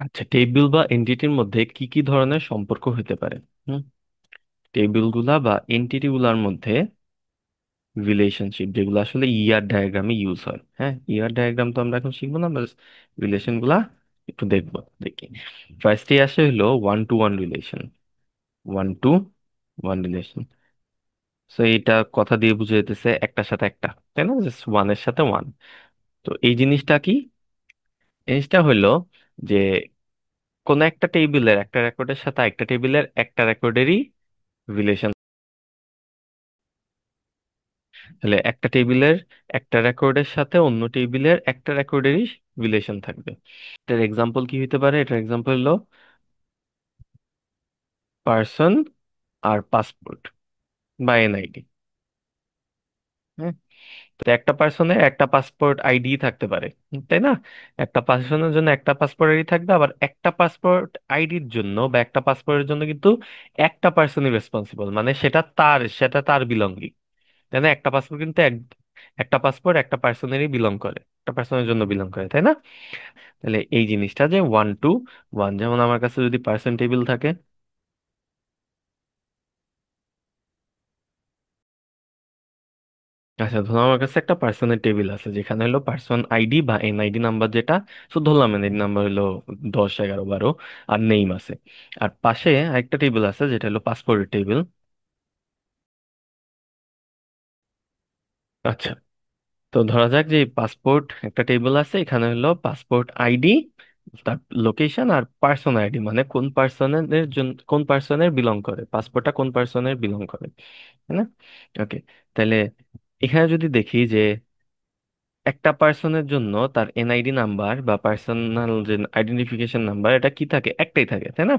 আচ্ছা, টেবিল বা এন্টিটির মধ্যে কি কি ধরনের সম্পর্ক হতে পারে? হুম টেবিল গুলা বা এন্টিটি গুলার মধ্যে রিলেশনশিপ যেগুলো আসলে ইয়ার ডায়াগ্রামে ইউজ হয়। হ্যাঁ, ইয়ার ডায়াগ্রাম তো আমরা এখন শিখবো না, বাস রিলেশন গুলা একটু দেখবো। দেখি, ফার্স্টে আসে হলো one to one relation. One to one relation, so এটা কথা দিয়ে বুঝে যেতেছে একটার সাথে একটা, তাই না? জাস্ট ওয়ানের সাথে ওয়ান। তো এই জিনিসটা কি? জিনিসটা হলো যে কোন একটা টেবিলের একটা রেকর্ডের সাথে একটা টেবিলের একটা রেকর্ডেরই রিলেশন। তাহলে একটা টেবিলের একটা রেকর্ডের সাথে অন্য টেবিলের একটা রেকর্ডেরই রিলেশন থাকবে। এটার এক্সাম্পল কি হতে পারে? এটার এক্সাম্পল হলো পার্সন আর পাসপোর্ট বা এনআইডি। হ্যাঁ, তো একটা পার্সনের একটা পাসপোর্ট আইডি থাকতে পারে, তাই না? একটা পার্সনের জন্য একটা পাসপোর্ট আইডি থাকবে, আবার একটা পাসপোর্ট আইডির জন্য বা একটা পাসপোর্টের জন্য কিন্তু একটা পার্সনই রেসপন্সিবল, মানে সেটা তার বিলঙ্গিং, তাই না? একটা পাসপোর্ট কিন্তু একটা পাসপোর্ট একটা পার্সনেরই বিলং করে, একটা পার্সনের জন্য বিলং করে, তাই না? তাহলে এই জিনিসটা যে ওয়ান টু ওয়ান, যেমন আমার কাছে যদি পার্সন টেবিল থাকে। আচ্ছা, ধরো আমার কাছে একটা পার্সনের টেবিল আছে যেখানে হলো পার্সন আইডি বা এনআইডি নাম্বার যেটা, তো ধরলাম এনআইডি নাম্বার হলো 10, 11, 12, আর নেম আছে। আর পাশে আরেকটা টেবিল আছে যেটা হলো পাসপোর্টের টেবিল। আচ্ছা, তো ধরা যাক যে পাসপোর্ট একটা টেবিল আছে, এখানে হলো পাসপোর্ট আইডি, তার লোকেশন আর পার্সন আইডি, মানে কোন পার্সনের জন্য কোন পার্সনের বিলং করে, পাসপোর্টটা কোন পার্সনের বিলং করে, তাই না? ওকে, তাহলে এখানে যদি দেখি যে একটা পার্সনের জন্য তার এনআইডি নাম্বার বা পার্সোনাল যে আইডেন্টিফিকেশন নাম্বার, এটা কি থাকে? একটাই থাকে, তাই না?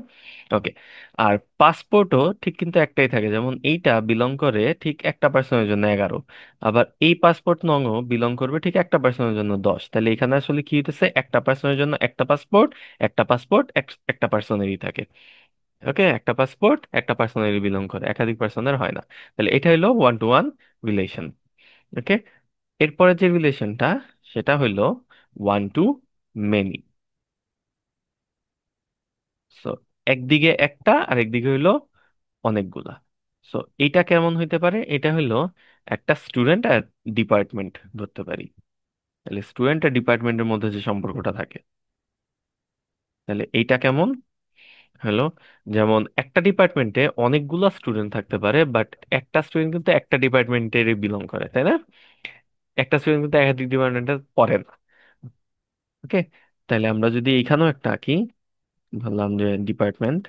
ওকে, আর পাসপোর্টও ঠিক কিন্তু একটাই থাকে, যেমন এইটা বিলং করে ঠিক একটা পার্সনের জন্য 11, আবার এই পাসপোর্ট নংও বিলং করবে ঠিক একটা পার্সনের জন্য 10। তাহলে এখানে আসলে কি হইতেছে? একটা পার্সনের জন্য একটা পাসপোর্ট, একটা পাসপোর্ট একটা পার্সনেরই থাকে। ওকে, একটা পাসপোর্ট একটা পার্সনেরই বিলং করে, একাধিক পার্সনের হয় না। তাহলে এটা হলো ওয়ান টু ওয়ান রিলেশন। ওকে, এরপরে যে রিলেশনটা, সেটা হইলো ওয়ান টু মেনি। সো একদিকে একটা আর একদিকে হইলো অনেকগুলা। সো এটা কেমন হইতে পারে? এটা হইলো একটা স্টুডেন্ট আর ডিপার্টমেন্ট ধরতে পারি। তাহলে স্টুডেন্ট আর ডিপার্টমেন্টের মধ্যে যে সম্পর্কটা থাকে, তাহলে এইটা কেমন হলো? যেমন একটা ডিপার্টমেন্টে অনেকগুলা স্টুডেন্ট থাকতে পারে, বাট একটা স্টুডেন্ট কিন্তু একটা ডিপার্টমেন্টের বিলং করে, তাই না? একটা স্টুডেন্ট কিন্তু একাধিক ডিপার্টমেন্টে পড়ে না। ওকে, তাহলে আমরা যদি এইখানেও একটা আঁকি, বললাম যে ডিপার্টমেন্ট।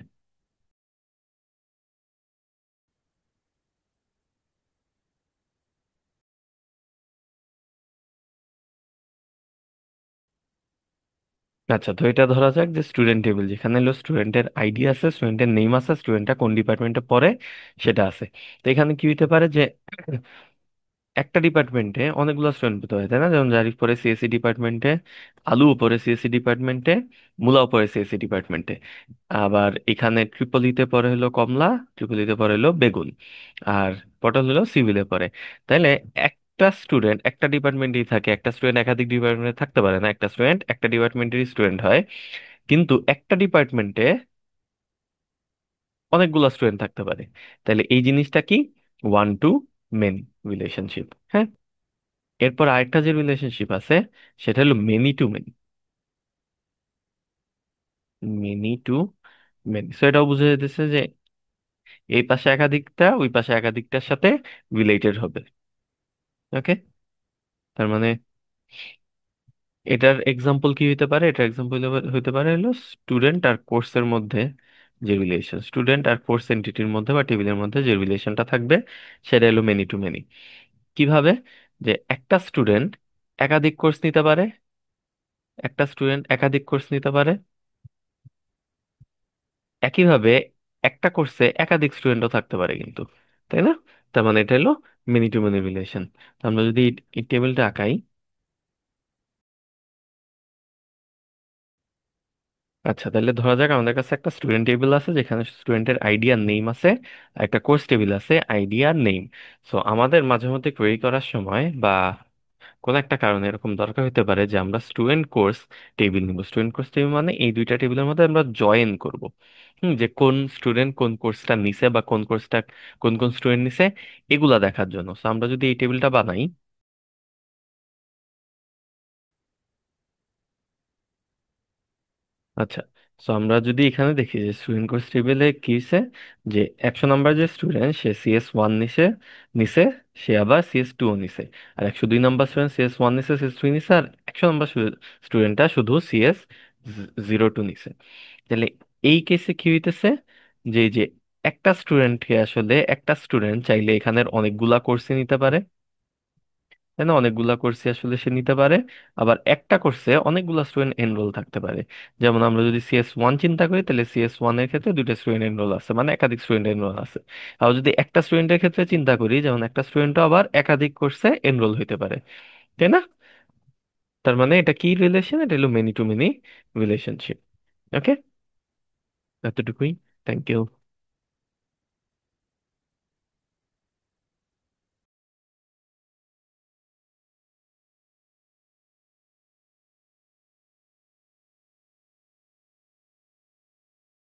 আচ্ছা, তো এটা ধরা যাক যে স্টুডেন্ট টেবিল, যেখানে হলো স্টুডেন্টের আইডি আছে, স্টুডেন্টের নেম আছে, স্টুডেন্টটা কোন ডিপার্টমেন্টে পড়ে সেটা আছে। তো এখানে কি হইতে পারে যে একটা ডিপার্টমেন্টে অনেকগুলো স্টুডেন্ট পড়তে হয়, তাই না? যেমন জারিফ পড়ে সিএসসি ডিপার্টমেন্টে, আলু পড়ে সিএসসি ডিপার্টমেন্টে, মুলাও পড়ে সিএসসি ডিপার্টমেন্টে। আবার এখানে ট্রিপলিতে পড়ে হলো কমলা, ট্রিপলিতে পড়ে হলো বেগুন, আর পটল হলো সিভিলে পড়ে। তাইলে একটা স্টুডেন্ট একটা ডিপার্টমেন্টেই থাকে, একটা স্টুডেন্ট একাধিক ডিপার্টমেন্টে থাকতে পারে না, একটা স্টুডেন্ট একটা ডিপার্টমেন্টেরই স্টুডেন্ট হয়। কিন্তু একটা ডিপার্টমেন্টে অনেকগুলো স্টুডেন্ট থাকতে পারে। তাহলে এই জিনিসটা কি? One to many relationship. হ্যাঁ, এরপর আরেকটা যে রিলেশনশিপ আছে, সেটা হলো many to many. Many to many, so এটাও বুঝে যেতেছে যে এই পাশে একাধিকটা ওই পাশে একাধিকটার সাথে রিলেটেড হবে। ওকে, তার মানে এটার এক্সাম্পল কি হইতে পারে? এটার এক্সাম্পল হইতে পারে হলো স্টুডেন্ট আর কোর্সের মধ্যে যে রিলেশন, স্টুডেন্ট আর কোর্স এন্টিটির মধ্যে বা টেবিলের মধ্যে যে রিলেশনটা থাকবে, সেটা হলো মেনি টু মেনি। কিভাবে? যে একটা স্টুডেন্ট একাধিক কোর্স নিতে পারে, একটা স্টুডেন্ট একাধিক কোর্স নিতে পারে, একইভাবে একটা কোর্সে একাধিক স্টুডেন্টও থাকতে পারে কিন্তু, তাই না? তার মানে এটা হলো মেনি টু মেনি রিলেশন। আমরা যদি এই টেবিলটা আঁকাই। আচ্ছা, তাহলে ধরা যাক আমাদের কাছে একটা স্টুডেন্ট টেবিল আছে যেখানে স্টুডেন্টের আইডি আর নেম আছে, আর একটা কোর্স টেবিল আছে আইডি আর নেম। সো আমাদের মাঝে মধ্যে কোয়েরি করার সময় বা কোন একটা কারণে এরকম দরকার হতে পারে যে আমরা স্টুডেন্ট কোর্স টেবিল নিব। স্টুডেন্ট কোর্স টেবিল মানে এই দুইটা টেবিলের মধ্যে আমরা জয়েন করব। যে কোন স্টুডেন্ট কোন কোর্সটা নিছে বা কোন কোর্সটা কোন কোন স্টুডেন্ট নিছে এগুলা দেখার জন্য। তো আমরা যদি এই টেবিলটা বানাই। আচ্ছা, তো আমরা যদি এখানে দেখি যে স্টুডেন্ট কোর্স টেবিলে কি হয়েছে, যে 100 নাম্বার যে স্টুডেন্ট সে CS1 নিছে নিছে, সে আবার CS2 নিছে। আর 102 নাম্বার স্টুডেন্ট CS1 নিছে, CS3 নিছে, আর 100 নাম্বার স্টুডেন্টটা শুধু CS02 নিছে। তাহলে এই কেসে কি হইতেছে, যে এই যে একটা স্টুডেন্টকে আসলে একটা স্টুডেন্ট চাইলে এখানের অনেকগুলা কোর্সে নিতে পারে, তাই না? অনেকগুলা কোর্সে আসলে সে নিতে পারে। আবার একটা কোর্সে অনেকগুলা স্টুডেন্ট এনরোল থাকতে পারে। যেমন আমরা যদি CS1 চিন্তা করি, তাহলে CS1 এর ক্ষেত্রে দুইটা স্টুডেন্ট এনরোল আছে, মানে একাধিক স্টুডেন্ট এনরোল আছে। আর যদি একটা স্টুডেন্টের ক্ষেত্রে চিন্তা করি, যেমন একটা স্টুডেন্টও আবার একাধিক কোর্সে এনরোল হইতে পারে, তাই না? তার মানে এটা কি রিলেশন? এটা হলো many to many relationship. Okay, এতটুকুই। Thank you.